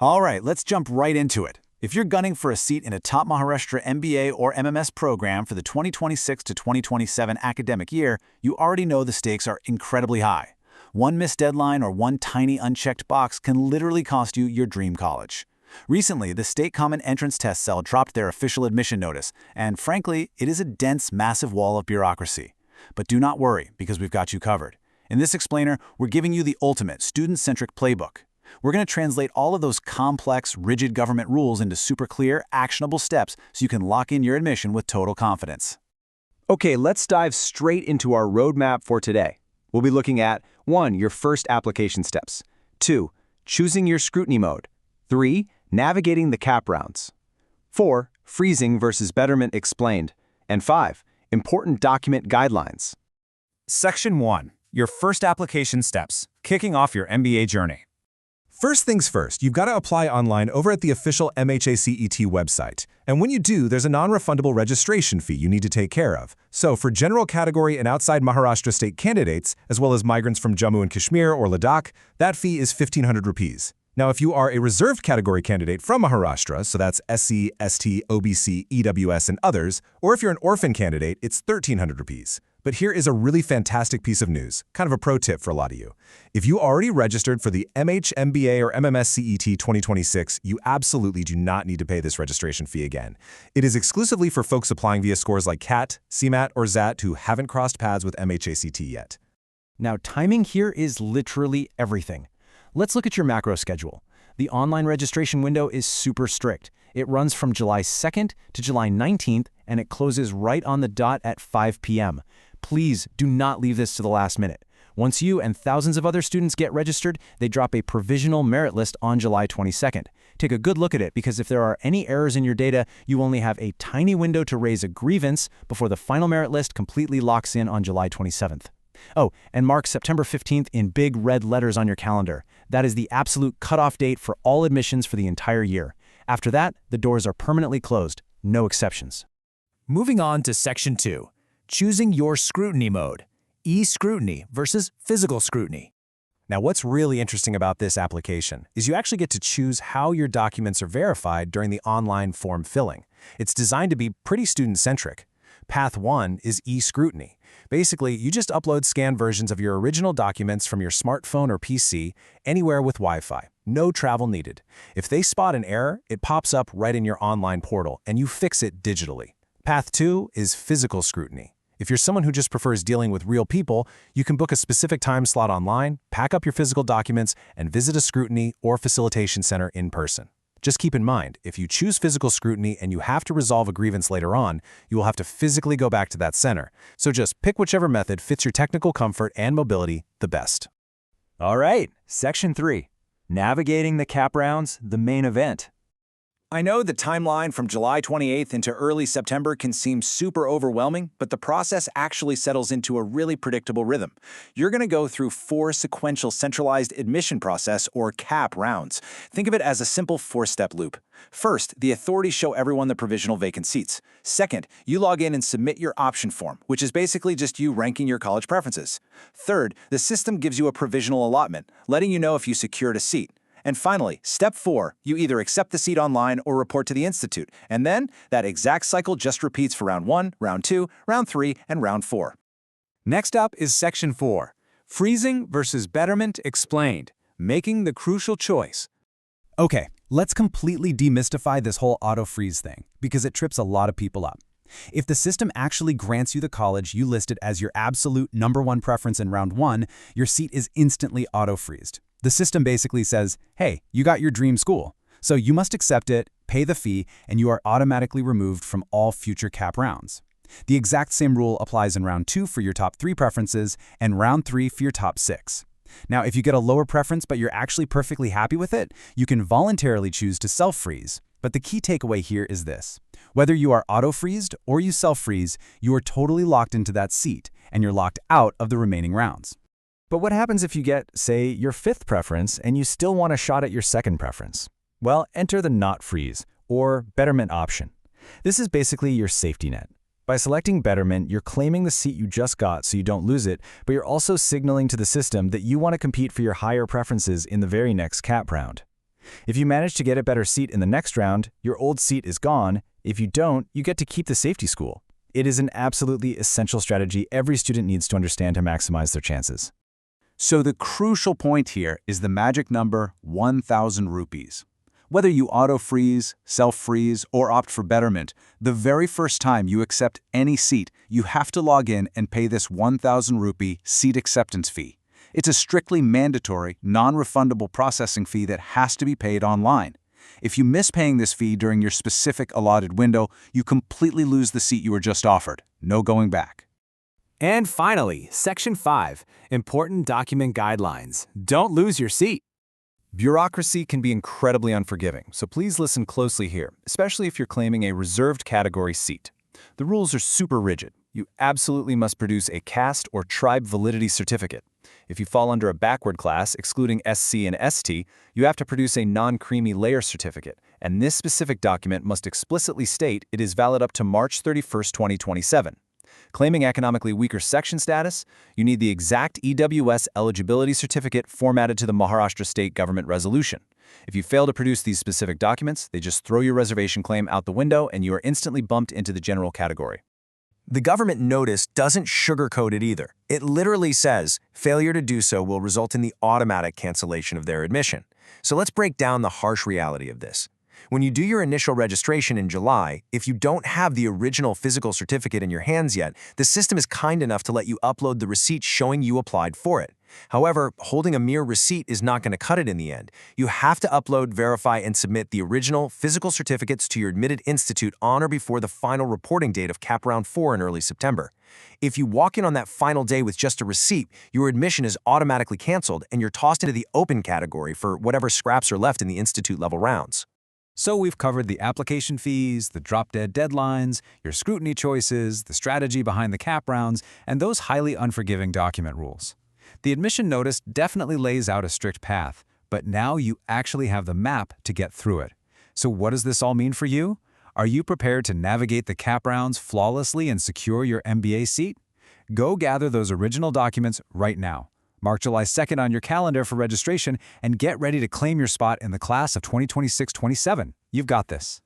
All right, let's jump right into it. If you're gunning for a seat in a top Maharashtra MBA or MMS program for the 2026 to 2027 academic year, you already know the stakes are incredibly high. One missed deadline or one tiny unchecked box can literally cost you your dream college. Recently, the State Common Entrance Test Cell dropped their official admission notice, and frankly, it is a dense, massive wall of bureaucracy. But do not worry, because we've got you covered. In this explainer, we're giving you the ultimate student-centric playbook. We're going to translate all of those complex, rigid government rules into super clear, actionable steps so you can lock in your admission with total confidence. Okay, let's dive straight into our roadmap for today. We'll be looking at 1. Your first application steps. 2. Choosing your scrutiny mode. 3. Navigating the CAP rounds. 4. Freezing versus betterment explained. And 5. Important document guidelines. Section 1. Your first application steps, kicking off your MBA journey. First things first, you've got to apply online over at the official MHACET website. And when you do, there's a non-refundable registration fee you need to take care of. So for general category and outside Maharashtra state candidates, as well as migrants from Jammu and Kashmir or Ladakh, that fee is 1,500 rupees. Now, if you are a reserved category candidate from Maharashtra, so that's SC, ST, OBC, EWS, and others, or if you're an orphan candidate, it's 1,300 rupees. But here is a really fantastic piece of news, kind of a pro tip for a lot of you. If you already registered for the MBA or MMS CET 2026, you absolutely do not need to pay this registration fee again. It is exclusively for folks applying via scores like CAT, CMAT, or ZAT who haven't crossed paths with MHACT yet. Now, timing here is literally everything. Let's look at your macro schedule. The online registration window is super strict. It runs from July 2nd to July 19th, and it closes right on the dot at 5 p.m. Please do not leave this to the last minute. Once you and thousands of other students get registered, they drop a provisional merit list on July 22nd. Take a good look at it, because if there are any errors in your data, you only have a tiny window to raise a grievance before the final merit list completely locks in on July 27th. Oh, and mark September 15th in big red letters on your calendar. That is the absolute cutoff date for all admissions for the entire year. After that, the doors are permanently closed. No exceptions. Moving on to Section 2. Choosing your scrutiny mode, e-scrutiny versus physical scrutiny. Now, what's really interesting about this application is you actually get to choose how your documents are verified during the online form filling. It's designed to be pretty student-centric. Path 1 is e-scrutiny. Basically, you just upload scanned versions of your original documents from your smartphone or PC anywhere with Wi-Fi. No travel needed. If they spot an error, it pops up right in your online portal, and you fix it digitally. Path 2 is physical scrutiny. If you're someone who just prefers dealing with real people, you can book a specific time slot online, pack up your physical documents, and visit a scrutiny or facilitation center in person. Just keep in mind, if you choose physical scrutiny and you have to resolve a grievance later on, you will have to physically go back to that center. So just pick whichever method fits your technical comfort and mobility the best. All right, Section 3. Navigating the CAP rounds, the main event. I know the timeline from July 28th into early September can seem super overwhelming, but the process actually settles into a really predictable rhythm. You're going to go through 4 sequential centralized admission process, or CAP rounds. Think of it as a simple 4-step loop. First, the authorities show everyone the provisional vacant seats. Second, you log in and submit your option form, which is basically just you ranking your college preferences. Third, the system gives you a provisional allotment, letting you know if you secured a seat. And finally, step 4, you either accept the seat online or report to the institute, and then that exact cycle just repeats for round 1, round 2, round 3, and round 4. Next up is Section 4. Freezing versus betterment explained, making the crucial choice. Okay, let's completely demystify this whole auto-freeze thing, because it trips a lot of people up. If the system actually grants you the college you listed as your absolute #1 preference in round 1, your seat is instantly auto-freezed. The system basically says, hey, you got your dream school, so you must accept it, pay the fee, and you are automatically removed from all future CAP rounds. The exact same rule applies in round 2 for your top 3 preferences and round 3 for your top 6. Now, if you get a lower preference but you're actually perfectly happy with it, you can voluntarily choose to self-freeze. But the key takeaway here is this. Whether you are auto-freezed or you self-freeze, you are totally locked into that seat, and you're locked out of the remaining rounds. But what happens if you get, say, your 5th preference and you still want a shot at your 2nd preference? Well, enter the not freeze, or betterment option. This is basically your safety net. By selecting betterment, you're claiming the seat you just got so you don't lose it, but you're also signaling to the system that you want to compete for your higher preferences in the very next CAP round. If you manage to get a better seat in the next round, your old seat is gone. If you don't, you get to keep the safety school. It is an absolutely essential strategy every student needs to understand to maximize their chances. So the crucial point here is the magic number 1,000 rupees. Whether you auto-freeze, self-freeze, or opt for betterment, the very first time you accept any seat, you have to log in and pay this 1,000 rupee seat acceptance fee. It's a strictly mandatory, non-refundable processing fee that has to be paid online. If you miss paying this fee during your specific allotted window, you completely lose the seat you were just offered. No going back. And finally, Section 5, Important Document Guidelines. Don't lose your seat. Bureaucracy can be incredibly unforgiving, so please listen closely here, especially if you're claiming a reserved category seat. The rules are super rigid. You absolutely must produce a caste or tribe validity certificate. If you fall under a backward class, excluding SC and ST, you have to produce a non-creamy layer certificate, and this specific document must explicitly state it is valid up to March 31st, 2027. Claiming economically weaker section status, you need the exact EWS eligibility certificate formatted to the Maharashtra state government resolution. If you fail to produce these specific documents, they just throw your reservation claim out the window and you are instantly bumped into the general category. The government notice doesn't sugarcoat it either. It literally says failure to do so will result in the automatic cancellation of their admission. So let's break down the harsh reality of this. When you do your initial registration in July, if you don't have the original physical certificate in your hands yet, the system is kind enough to let you upload the receipt showing you applied for it. However, holding a mere receipt is not going to cut it in the end. You have to upload, verify, and submit the original physical certificates to your admitted institute on or before the final reporting date of CAP Round 4 in early September. If you walk in on that final day with just a receipt, your admission is automatically canceled and you're tossed into the open category for whatever scraps are left in the institute-level rounds. So we've covered the application fees, the drop-dead deadlines, your scrutiny choices, the strategy behind the CAP rounds, and those highly unforgiving document rules. The admission notice definitely lays out a strict path, but now you actually have the map to get through it. So what does this all mean for you? Are you prepared to navigate the CAP rounds flawlessly and secure your MBA seat? Go gather those original documents right now. Mark July 2nd on your calendar for registration and get ready to claim your spot in the class of 2026-27. You've got this.